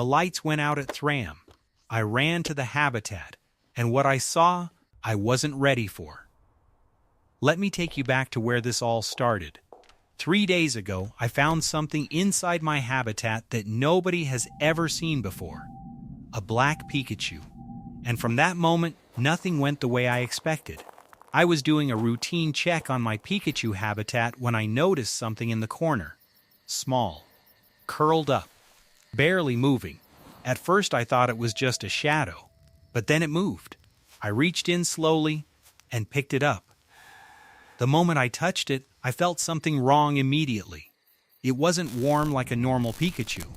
The lights went out at Thram. I ran to the habitat, and what I saw, I wasn't ready for. Let me take you back to where this all started. 3 days ago, I found something inside my habitat that nobody has ever seen before. A Black Pikachu. And from that moment, nothing went the way I expected. I was doing a routine check on my Pikachu habitat when I noticed something in the corner. Small. Curled up. Barely moving. At first I thought it was just a shadow. But then it moved. I reached in slowly and picked it up. The moment I touched it, I felt something wrong immediately. It wasn't warm like a normal Pikachu.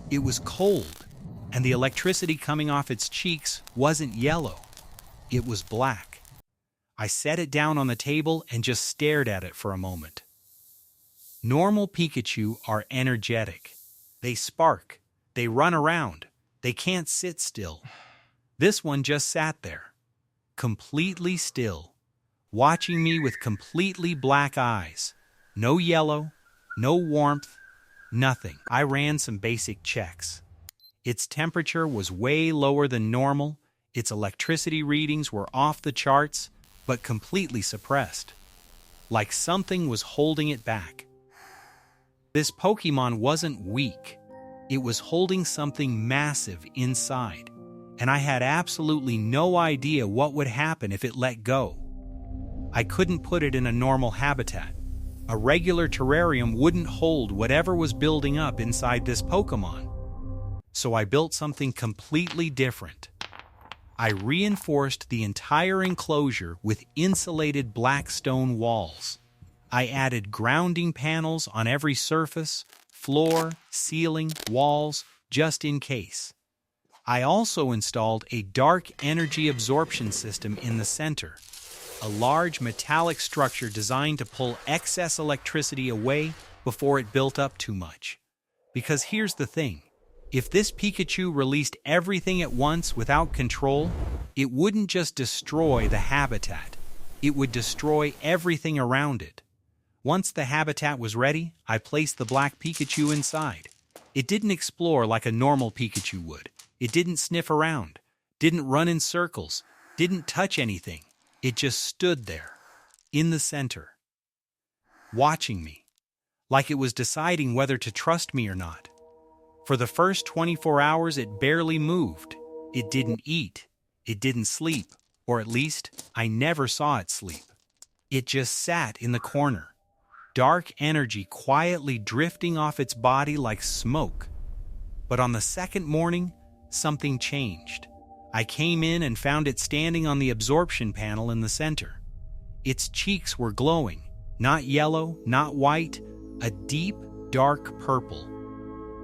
It was cold, and the electricity coming off its cheeks wasn't yellow. It was black. I set it down on the table and just stared at it for a moment. Normal Pikachu are energetic. They spark. They run around. They can't sit still. This one just sat there, completely still, watching me with completely black eyes. No yellow, no warmth, nothing. I ran some basic checks. Its temperature was way lower than normal, its electricity readings were off the charts, but completely suppressed. Like something was holding it back. This Pokemon wasn't weak. It was holding something massive inside, and I had absolutely no idea what would happen if it let go. I couldn't put it in a normal habitat. A regular terrarium wouldn't hold whatever was building up inside this Pokemon. So I built something completely different. I reinforced the entire enclosure with insulated black stone walls. I added grounding panels on every surface, floor, ceiling, walls, just in case. I also installed a dark energy absorption system in the center, a large metallic structure designed to pull excess electricity away before it built up too much. Because here's the thing, if this Pikachu released everything at once without control, it wouldn't just destroy the habitat, it would destroy everything around it. Once the habitat was ready, I placed the Black Pikachu inside. It didn't explore like a normal Pikachu would. It didn't sniff around, didn't run in circles, didn't touch anything. It just stood there, in the center, watching me, like it was deciding whether to trust me or not. For the first 24 hours, it barely moved. It didn't eat. It didn't sleep, or at least, I never saw it sleep. It just sat in the corner, dark energy quietly drifting off its body like smoke. But on the second morning, something changed. I came in and found it standing on the absorption panel in the center. Its cheeks were glowing, not yellow, not white, a deep, dark purple.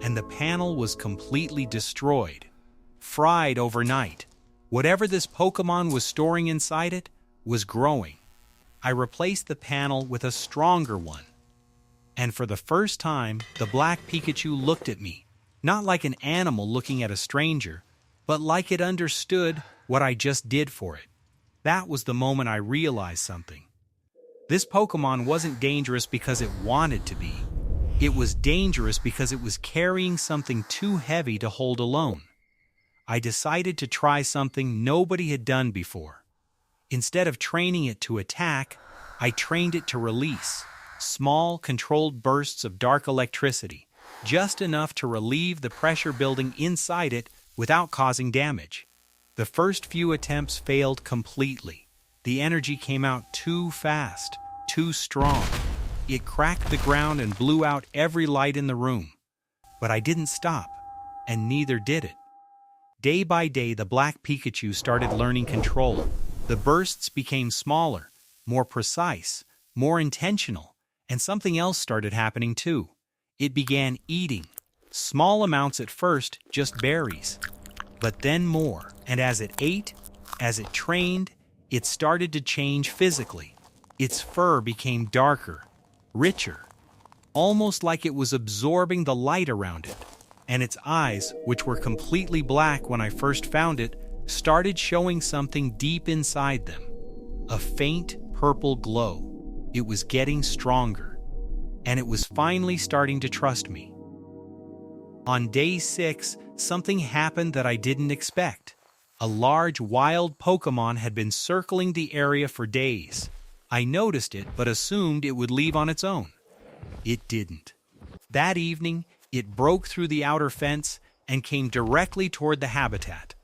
And the panel was completely destroyed, fried overnight. Whatever this Pokemon was storing inside it was growing. I replaced the panel with a stronger one. And for the first time, the Black Pikachu looked at me, not like an animal looking at a stranger, but like it understood what I just did for it. That was the moment I realized something. This Pokemon wasn't dangerous because it wanted to be. It was dangerous because it was carrying something too heavy to hold alone. I decided to try something nobody had done before. Instead of training it to attack, I trained it to release small, controlled bursts of dark electricity, just enough to relieve the pressure building inside it without causing damage. The first few attempts failed completely. The energy came out too fast, too strong. It cracked the ground and blew out every light in the room. But I didn't stop, and neither did it. Day by day, the Black Pikachu started learning control. The bursts became smaller, more precise, more intentional, and something else started happening too. It began eating. Small amounts at first, just berries. But then more. And as it ate, as it trained, it started to change physically. Its fur became darker, richer, almost like it was absorbing the light around it. And its eyes, which were completely black when I first found it, started showing something deep inside them. A faint purple glow. It was getting stronger. And it was finally starting to trust me. On day 6, something happened that I didn't expect. A large wild Pokémon had been circling the area for days. I noticed it but assumed it would leave on its own. It didn't. That evening, it broke through the outer fence and came directly toward the habitat.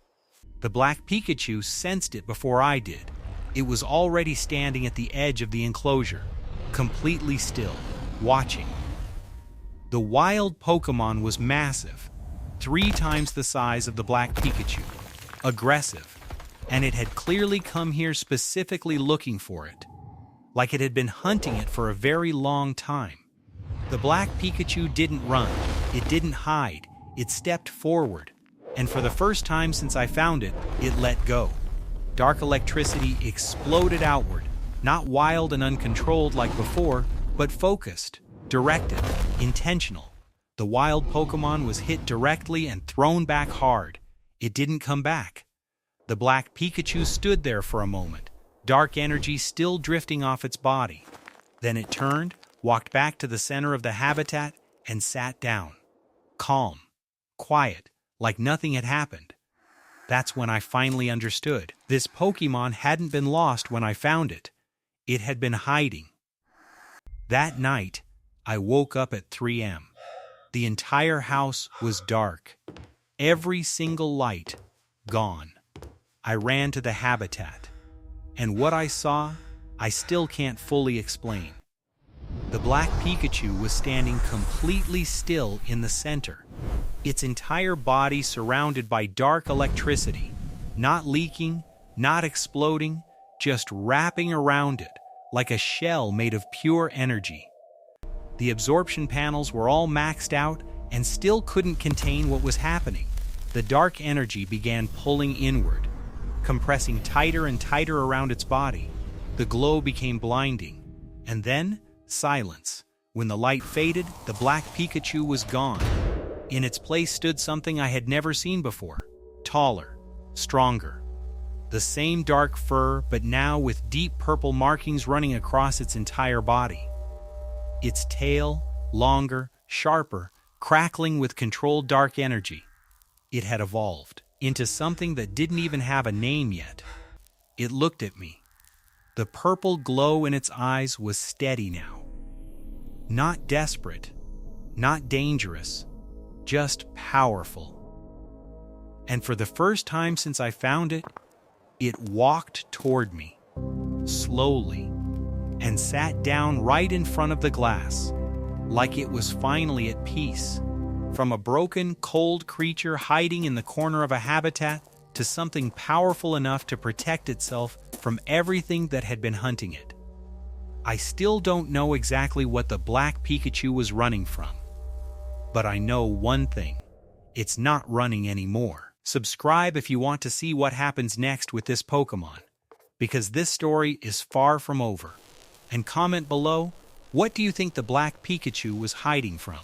The Black Pikachu sensed it before I did. It was already standing at the edge of the enclosure, completely still, watching. The wild Pokémon was massive, 3 times the size of the Black Pikachu, aggressive, and it had clearly come here specifically looking for it, like it had been hunting it for a very long time. The Black Pikachu didn't run, it didn't hide, it stepped forward, and for the first time since I found it, it let go. Dark electricity exploded outward, not wild and uncontrolled like before, but focused, directed, intentional. The wild Pokémon was hit directly and thrown back hard. It didn't come back. The Black Pikachu stood there for a moment, dark energy still drifting off its body. Then it turned, walked back to the center of the habitat, and sat down. Calm, quiet, like nothing had happened. That's when I finally understood. This Pokémon hadn't been lost when I found it. It had been hiding. That night, I woke up at 3 a.m. The entire house was dark. Every single light gone. I ran to the habitat. And what I saw, I still can't fully explain. The Black Pikachu was standing completely still in the center, its entire body surrounded by dark electricity, not leaking, not exploding, just wrapping around it like a shell made of pure energy. The absorption panels were all maxed out and still couldn't contain what was happening. The dark energy began pulling inward, compressing tighter and tighter around its body. The glow became blinding. And then, silence. When the light faded, the Black Pikachu was gone. In its place stood something I had never seen before. Taller, stronger. The same dark fur, but now with deep purple markings running across its entire body. Its tail, longer, sharper, crackling with controlled dark energy. It had evolved into something that didn't even have a name yet. It looked at me. The purple glow in its eyes was steady now. Not desperate, not dangerous, just powerful. And for the first time since I found it, it walked toward me, slowly, and sat down right in front of the glass, like it was finally at peace. From a broken, cold creature hiding in the corner of a habitat to something powerful enough to protect itself from everything that had been hunting it. I still don't know exactly what the Black Pikachu was running from. But I know one thing. It's not running anymore. Subscribe if you want to see what happens next with this Pokémon, because this story is far from over. And comment below, what do you think the Black Pikachu was hiding from?